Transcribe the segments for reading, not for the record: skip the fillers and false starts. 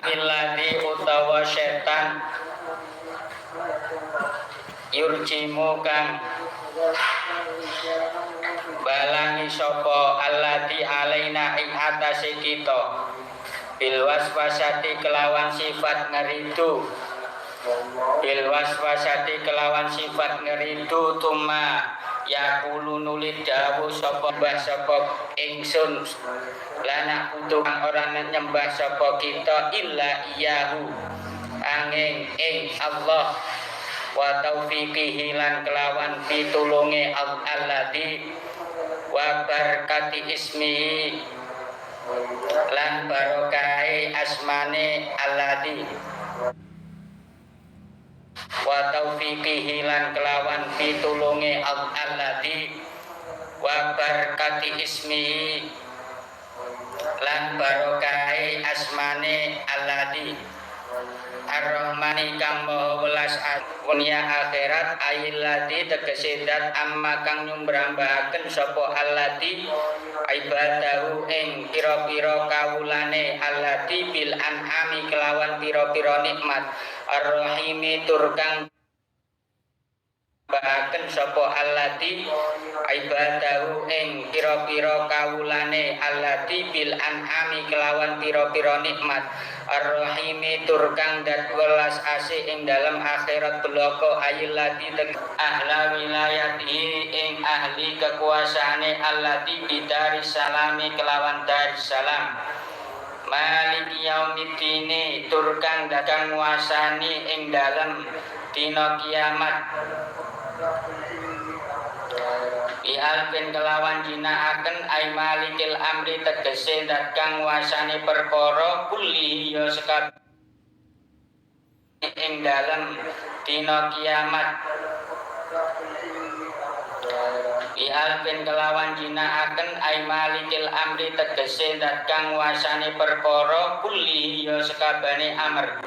Afilladhi utawa setan yurjimu kang balangi sapa alladhi alaina ing atase kita bil waswasati kelawan sifat ngeridu bil waswasati kelawan sifat ngeridu tuma yaqulu nulid dawu sapa ingsun lana kudu kang ora nyembah sapa kita illa iyahu angin ing Allah wa taufiqihi lan kelawan pitulunge alladzi wa barakati ismihi lan barokai asmane alladzi wa taufiqihi lan kelawan pitulunge alladzi wa barakati ismihi lan barokai asmane alladzi Ar-Rahmani kang maha welas dunya akhirat ayilladzi tegese dat amma kang nyumbrambahaken sapa alladzi ibadahu ing pira-pira kawulane alladzi bil an'ami kelawan pira-pira nikmat ar-rahimi tur kang bahaken sapa alladzi ibadahu ing pira-pira kawulane alladzi bil an'ami kelawan pira-pira nikmat ar-rahimi tur kang dat welas asih ing dalam akhirat belaka ayilladzi ahla wilayatihi ing ahli kekuasaane alladzi bidaris salami kelawan daris salam maliki yaumiddin tur kang dakang nguasani ing dalam dina kiamat Bi'alfin kelawan jinaaken ay malikil amri tegese dat kang wasani perkara kulli ya sekab ing dalem dina kiamat Bi'alfin kelawan jinaaken ay malikil amri tegese dat kang wasani perkara kulli ya sekabane amr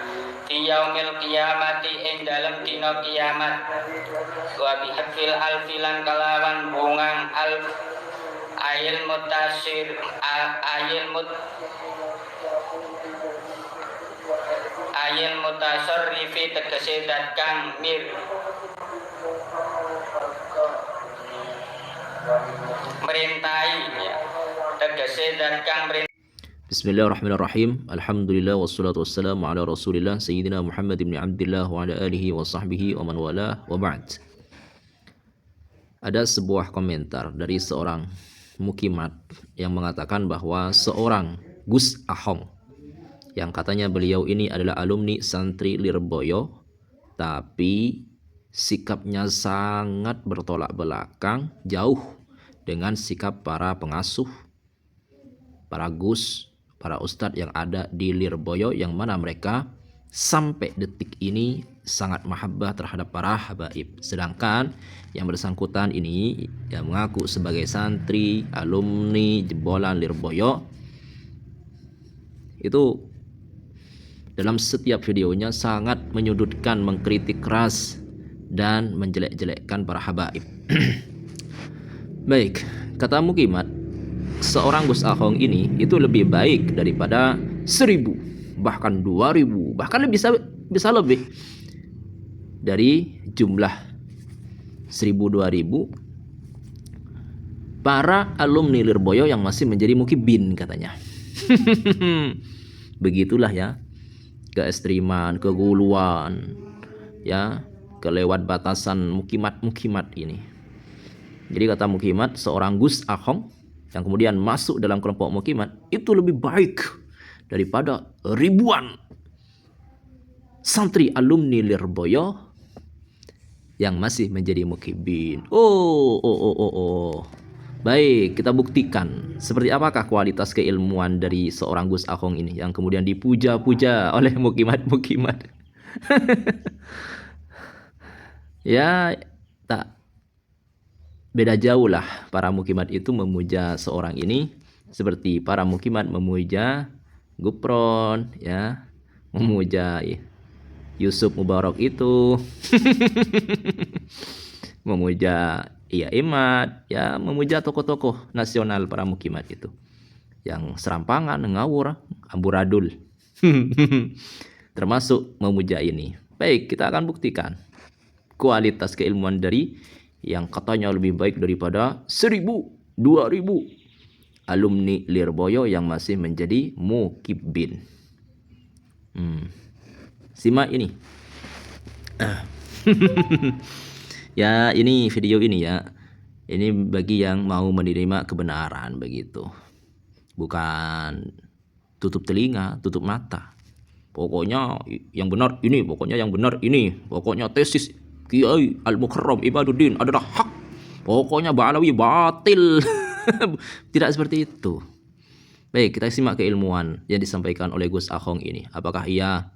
di yaumil kiamati ing dalem dina kiamat wa bihafil alfilan kalawan bungang alf ayil mutasir ayil mutasarrifi tegese dat kang mir merintai ya tegese dat kang Bismillahirrahmanirrahim. Alhamdulillah wassalatu wassalamu ala Rasulillah Sayyidina Muhammad ibn Abdullah wa ala alihi wa sahbihi wa man walah wa ba'd. Ada sebuah komentar dari seorang mukimat yang mengatakan bahwa seorang Gus Ahong yang katanya beliau ini adalah alumni santri Lirboyo tapi sikapnya sangat bertolak belakang jauh dengan sikap para pengasuh, para gus, para ustadz yang ada di Lirboyo yang mana mereka sampai detik ini sangat mahabbah terhadap para habaib. Sedangkan yang bersangkutan ini yang mengaku sebagai santri, alumni jebolan Lirboyo itu dalam setiap videonya sangat menyudutkan, mengkritik keras dan menjelek-jelekkan para habaib. Baik, kata mukimat, seorang Gus Ahong ini itu lebih baik daripada 1000, bahkan 2000, bahkan bisa lebih dari jumlah 1000-2000 para alumni Lirboyo yang masih menjadi mukibin katanya. Begitulah ya, keekstriman, keguluan, ya, kelewat batasan mukimat ini. Jadi kata mukimat, seorang Gus Ahong yang kemudian masuk dalam kelompok mukimat itu lebih baik daripada ribuan santri alumni Lirboyo yang masih menjadi mukibin. Baik, kita buktikan seperti apakah kualitas keilmuan dari seorang Gus Ahong ini yang kemudian dipuja-puja oleh mukimat-mukimat. Ya, tak beda jauh lah para mukimat itu memuja seorang ini seperti para mukimat memuja Gupron, ya, memuja Yusuf Mubarak itu, memuja Iya Imad, ya, memuja tokoh-tokoh nasional para mukimat itu yang serampangan, ngawur, amburadul. Termasuk memuja ini. Baik, kita akan buktikan kualitas keilmuan dari yang katanya lebih baik daripada 1000, 2000 alumni Lirboyo yang masih menjadi mukibbin. Simak ini. Ya, ini video ini ya. Ini bagi yang mau menerima kebenaran begitu. Bukan tutup telinga, tutup mata. Pokoknya yang benar ini, pokoknya yang benar ini, pokoknya tesis Kiai Al-Mukarram Ibaduddin adalah hak. Pokoknya Ba'alawi batil. Tidak seperti itu. Baik, kita simak keilmuan yang disampaikan oleh Gus Ahong ini. Apakah ia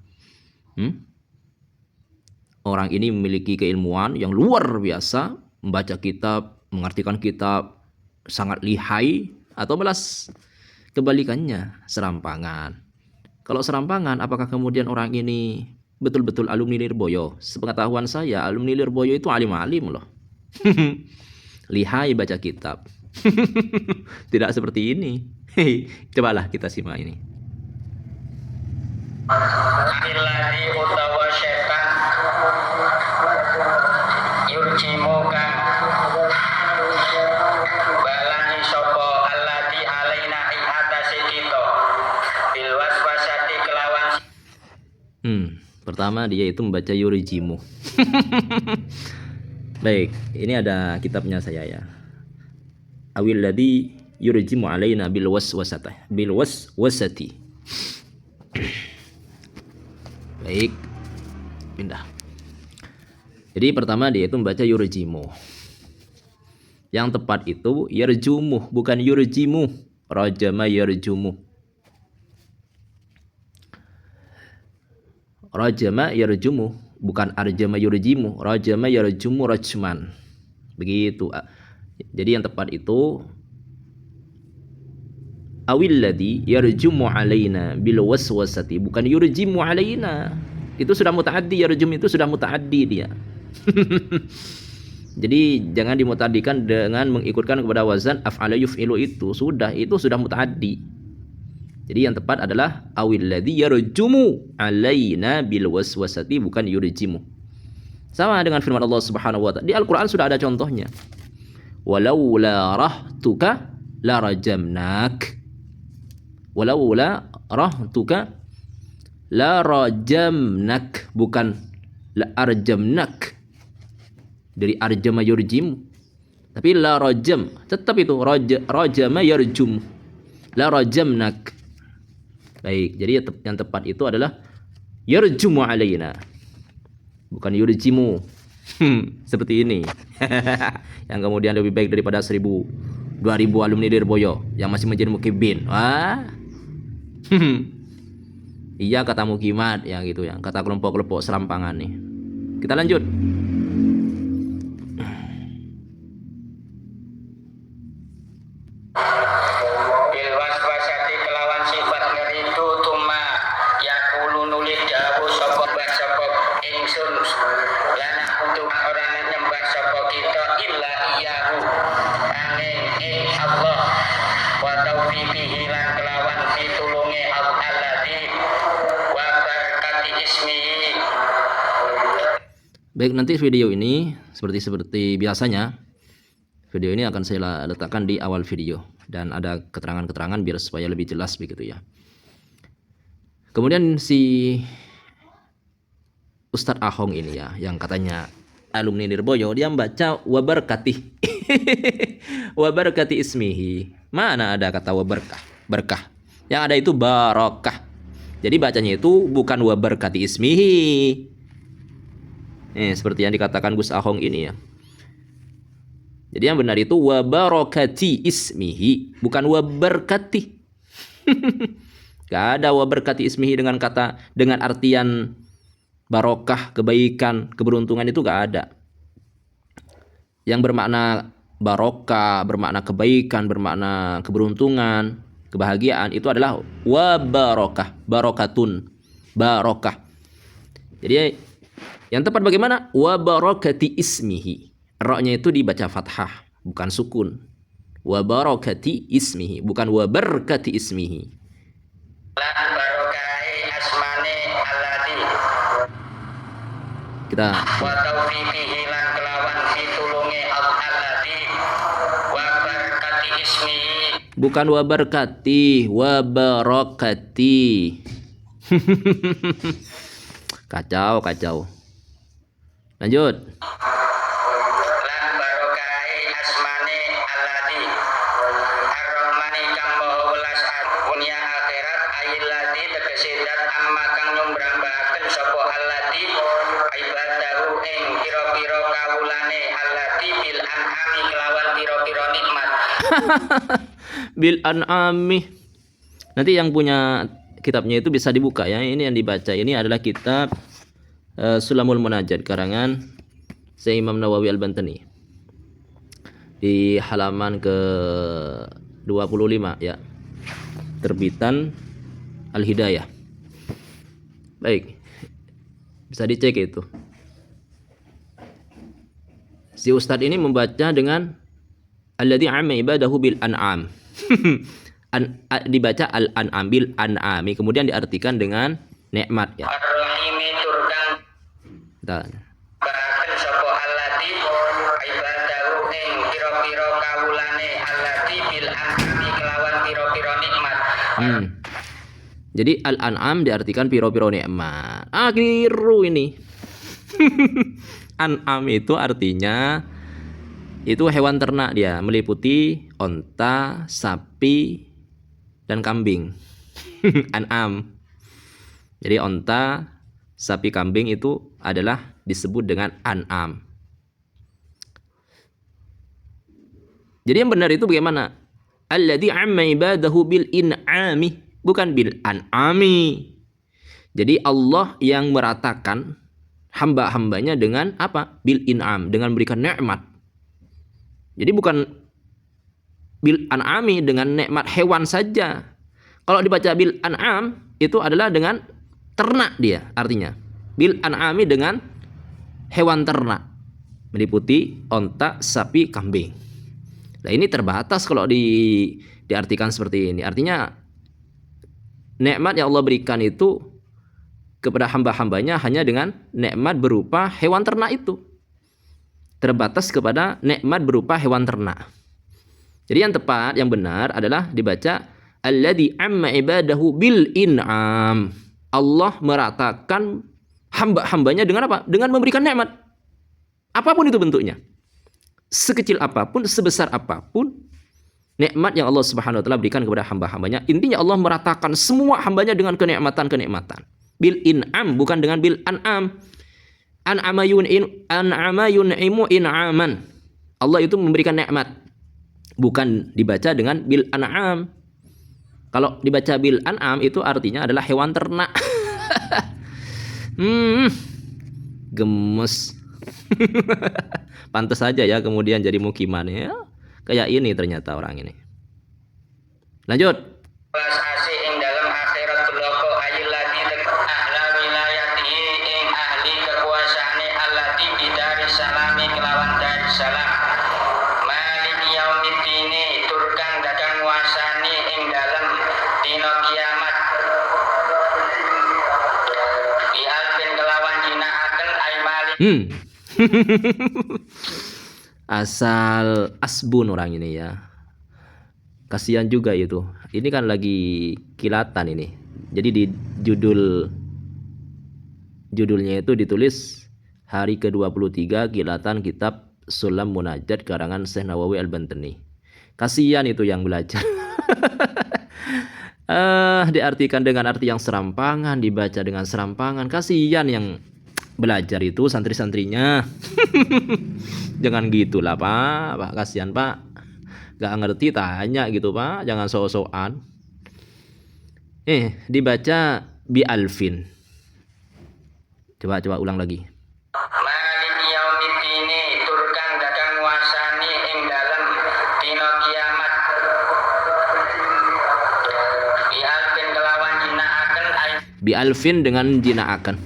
orang ini memiliki keilmuan yang luar biasa, membaca kitab, mengartikan kitab sangat lihai, atau balas kebalikannya, serampangan. Kalau serampangan, apakah kemudian orang ini betul-betul alumni Lirboyo? Sepengetahuan saya, alumni Lirboyo itu alim-alim loh. Lihai baca kitab. Tidak seperti ini. Cobalah kita simak ini. Alladzi utawa syaitan yurjimuka balani sapa alladzi alaina ing atase kita bil waswasati kelawan. Pertama dia itu membaca yurjimu. Baik, ini ada kitabnya saya ya. Awil ladzi yurjimu alaina bil waswasati. Baik, pindah. Jadi pertama dia itu membaca yurjimu. Yang tepat itu yarjumu, bukan yurjimu. Rajama yarjumu. Rajama yarjumu, bukan arjama yurjimu. Rajama yarjumu rajman. Begitu. Jadi yang tepat itu awilladzi yarjumu alaina bil waswasati, bukan yurjimu alaina. Itu sudah mutaaddi, yarjum itu sudah mutaaddi dia. Jadi jangan dimutaddikan dengan mengikutkan kepada wazan af'ala yuf'ilu, itu sudah mutaaddi. Jadi yang tepat adalah awilladzi yarjumu alaina bil waswasati, bukan yurjimu. Sama dengan firman Allah Subhanahu wa taala. Di Al-Qur'an sudah ada contohnya. Walaula rahtuka la rajamnak. Walaula rahtuka la rajamnak, bukan la arjamnak. Dari arjama yurjim, tapi la rajam, tetap itu rajama yarjum, la rajamnak. Baik, jadi yang tepat itu adalah yarjumu alaina, bukan yurjimu. Seperti ini. Yang kemudian lebih baik daripada 1000, 2000 alumni Lirboyo yang masih menjadi mukibbin. Wah. Iya kata mukimat yang gitu ya, kata kelompok-kelompok serampangan nih. Kita lanjut. Bil waswasati kelawan sifat ngeritu tuma yaqulu nulis jauh sapa ingsun lana untuk orang nyembah sapa kita illa iyahu angin Allah wa taufiqihi lan kelawan pitulunge alladzi wa barakati ismihi. Baik, nanti video ini seperti biasanya, video ini akan saya letakkan di awal video dan ada keterangan-keterangan biar supaya lebih jelas begitu ya. Kemudian si Ustadz Ahong ini ya, yang katanya alumni Lirboyo, dia membaca wabarakati. Wabarakati ismihi. Mana ada kata wabarakah? Berkah. Yang ada itu barokah. Jadi bacanya itu bukan wabarakati ismihi. Seperti yang dikatakan Gus Ahong ini ya. Jadi yang benar itu wabarakati ismihi, bukan wabarakati. Gak ada wabarakati ismihi dengan artian barokah, kebaikan, keberuntungan, itu gak ada. Yang bermakna barokah, bermakna kebaikan, bermakna keberuntungan, kebahagiaan, itu adalah wabarokah, barokatun, barokah. Jadi yang tepat bagaimana? Wabarakati ismihi. Ra-nya itu dibaca fathah, bukan sukun. Wabarakati ismihi, bukan wabarakati ismihi. Lan barokai alladzi Kita wa taufiqihi lan kelawan pitulunge alladzi wa barakati ismi bukan wabarakati, wabarakati. Kacau, kacau. Lanjut. lan barokai asmane alladzi ar-rahmani kang maha welas dunia akhirat ailladzi tegese zat amma kang nyumbrambahaken sapa alladzi ibadahu ing pira-pira kawulane alladzi bil an'ami kelawan pira-pira nikmat. Bil an'ami. Nanti yang punya kitabnya itu bisa dibuka ya. Ini yang dibaca ini adalah kitab Sulamul Munajat karangan Syekh Imam Nawawi Al-Bantani. Di halaman ke 25 ya. Terbitan Al-Hidayah. Baik. Bisa dicek itu. Si ustadz ini membaca dengan alladzi amma ibadahu bil an'am. Dibaca al-an'am bil an'ami, kemudian diartikan dengan nikmat ya. Ar-rahimi turkang bahaken sapa alladzi ibadahu ing pira-pira kawulane alladzi bil an'ami kelawan pira-pira nikmat. Jadi al-an'am diartikan piro-piro nikmat. Keliru ini. An'am itu artinya itu hewan ternak dia, meliputi onta, sapi, dan kambing. An'am. Jadi onta, sapi, kambing itu adalah disebut dengan an'am. Jadi yang benar itu bagaimana? Alladzi amma ibadahu bil in'ami, bukan bil an'ami. Jadi Allah yang meratakan hamba-hambanya dengan apa? Bil in'am, dengan memberikan nikmat. Jadi bukan bil an'ami dengan nikmat hewan saja. Kalau dibaca bil an'am itu adalah dengan ternak dia artinya. Bil an'ami dengan hewan ternak, meliputi onta, sapi, kambing. Nah ini terbatas kalau diartikan seperti ini. Artinya nikmat yang Allah berikan itu kepada hamba-hambanya hanya dengan nikmat berupa hewan ternak itu. Terbatas kepada nikmat berupa hewan ternak. Jadi yang tepat, yang benar adalah dibaca alladzi amma ibadahu bil in'am. Allah meratakan hamba-hambanya dengan apa? Dengan memberikan nikmat. Apapun itu bentuknya. Sekecil apapun, sebesar apapun nikmat yang Allah Subhanahu wa taala berikan kepada hamba-hambanya. Intinya Allah meratakan semua hambanya dengan kenikmatan-kenikmatan. Bil in'am, bukan dengan bil an'am. An'ama yun'imu in'aman. Allah itu memberikan nikmat. Bukan dibaca dengan bil an'am. Kalau dibaca bil an'am itu artinya adalah hewan ternak. Gemes. Pantes saja ya kemudian jadi mukiman ya. Kayak ini ternyata orang ini. Lanjut. Welas asih ing dalam akhirat bloko ayyullati ahla wilayatihi ing ahli kekuasaane allati bidari salami kelawan dari salam. Malik yaumiddini turkan dagang nguasani ing dalam dina kiamat. Bialbin kelawan jinaaken ay malik. Asal asbun orang ini ya. Kasihan juga itu. Ini kan lagi kilatan ini. Jadi di judulnya itu ditulis hari ke-23 kilatan kitab Sulam Munajat karangan Syekh Nawawi Al-Bantani. Kasihan itu yang belajar. Diartikan dengan arti yang serampangan, dibaca dengan serampangan. Kasihan yang belajar itu santri-santrinya. Jangan gitulah Pak. Kasihan Pak. Gak ngerti tanya gitu Pak. Jangan sok-sokan. Dibaca bi alfin. Coba ulang lagi. Malik yaumiddini turkan dagang nguasani ing dalam dina kiamat. Bialfin kelawan jinaaken ay Bi alfin dengan jinaakan.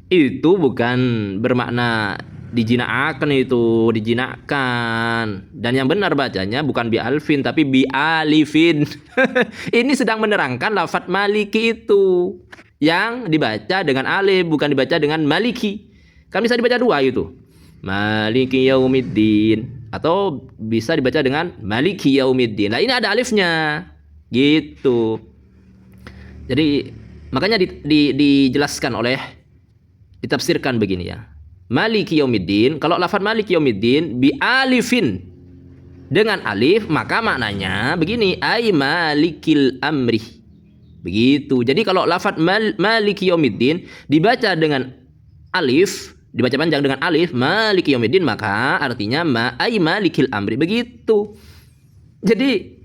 Itu bukan bermakna dijinakkan, itu dijinakkan. Dan yang benar bacanya bukan bi alfin tapi bi alifin. Ini sedang menerangkan lafadz maliki itu. yang dibaca dengan alif, bukan dibaca dengan maliki. Kan bisa dibaca dua itu. Maliki yaumiddin atau bisa dibaca dengan maliki yaumiddin. Nah, ini ada alifnya. Gitu. Jadi makanya dijelaskan oleh ditafsirkan begini ya. Maliki yaumiddin, kalau lafaz maliki yaumiddin bi alifin dengan alif, maka maknanya begini, ai malikil amri. Begitu. Jadi kalau lafaz maliki yaumiddin dibaca dengan alif, dibaca panjang dengan alif, maliki yaumiddin, maka artinya ai malikil amri. Begitu. Jadi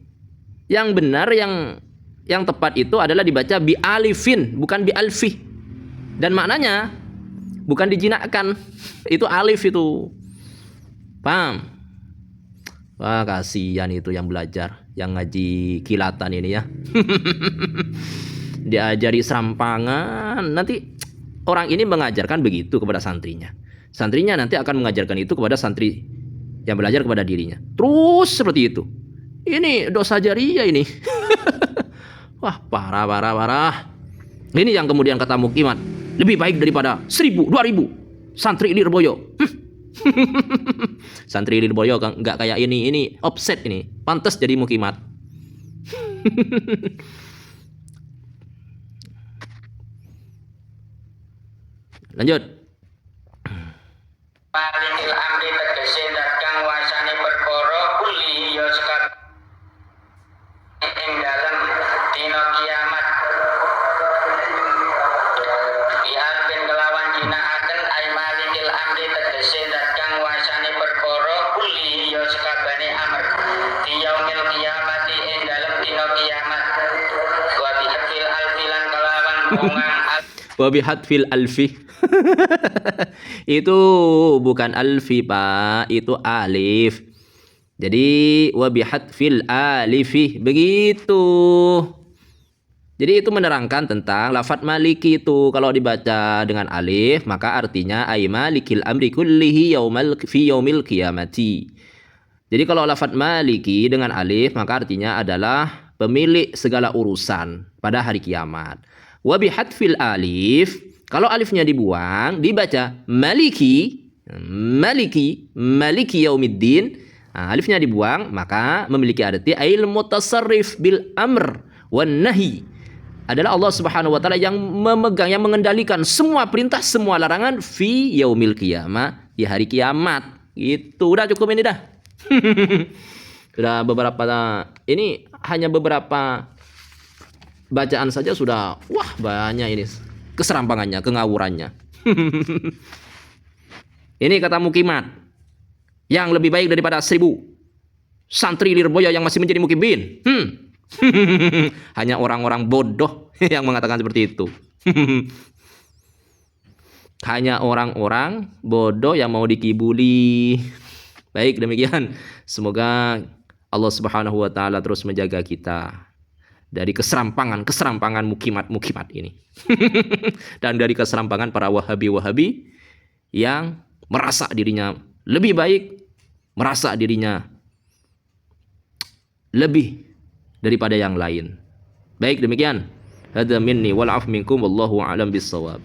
yang benar, yang tepat itu adalah dibaca bi alifin, bukan bi alfi. Dan maknanya bukan dijinakkan. Itu alif itu. Paham? Wah, kasihan itu yang belajar, yang ngaji kilatan ini ya. Diajari serampangan, nanti orang ini mengajarkan begitu kepada santrinya. Santrinya nanti akan mengajarkan itu kepada santri yang belajar kepada dirinya. Terus seperti itu. Ini dosa jariah ini. Wah, parah. Ini yang kemudian kata Mukimat, lebih baik daripada 1000, 2000 santri Lirboyo. Santri Lirboyo nggak kayak ini offset ini. Pantas jadi Mukimat. Lanjut. Malikil amri tegese zat kang wasane perkara kuli ya sekab ing dalem dina kiamat. Biarpun kelawan jinaaken ai malikil amri tegese zat kang wasane perkara kuli ya sekabane amr di yaumil kiamati ing dalem dina kiamat. Wa bihadfil alfilan kelawan bungang Wa bihadfil alfi. Itu bukan alfi, Pak, itu alif. Jadi wa bihadfil alifi, begitu. Jadi itu menerangkan tentang lafaz maliki itu kalau dibaca dengan alif maka artinya ay malikil amri kullihi fi yaumil qiyamati. Jadi kalau lafaz maliki dengan alif maka artinya adalah pemilik segala urusan pada hari kiamat. Wa bihadfil alif, kalau alifnya dibuang, dibaca maliki yaumiddin. Nah, alifnya dibuang, maka memiliki arti ail mutasarrif bil amr wan nahi. Adalah Allah Subhanahu wa taala yang memegang, yang mengendalikan semua perintah, semua larangan fi yaumil qiyamah, di hari kiamat. Itu udah cukup ini dah. Sudah beberapa, ini hanya beberapa bacaan saja sudah wah banyak ini keserampangannya, kengawurannya. Ini kata Mukimat, yang lebih baik daripada 1000 santri Lirboyo yang masih menjadi mukibin. Hanya orang-orang bodoh yang mengatakan seperti itu. Hanya orang-orang bodoh yang mau dikibuli. Baik, demikian. Semoga Allah Subhanahu wa taala terus menjaga kita dari keserampangan mukimat ini. Dan dari keserampangan para wahabi yang merasa dirinya lebih baik, merasa dirinya lebih daripada yang lain. Baik, demikian. Hadza minni wal 'afwu minkum wallahu a'lam bissawab.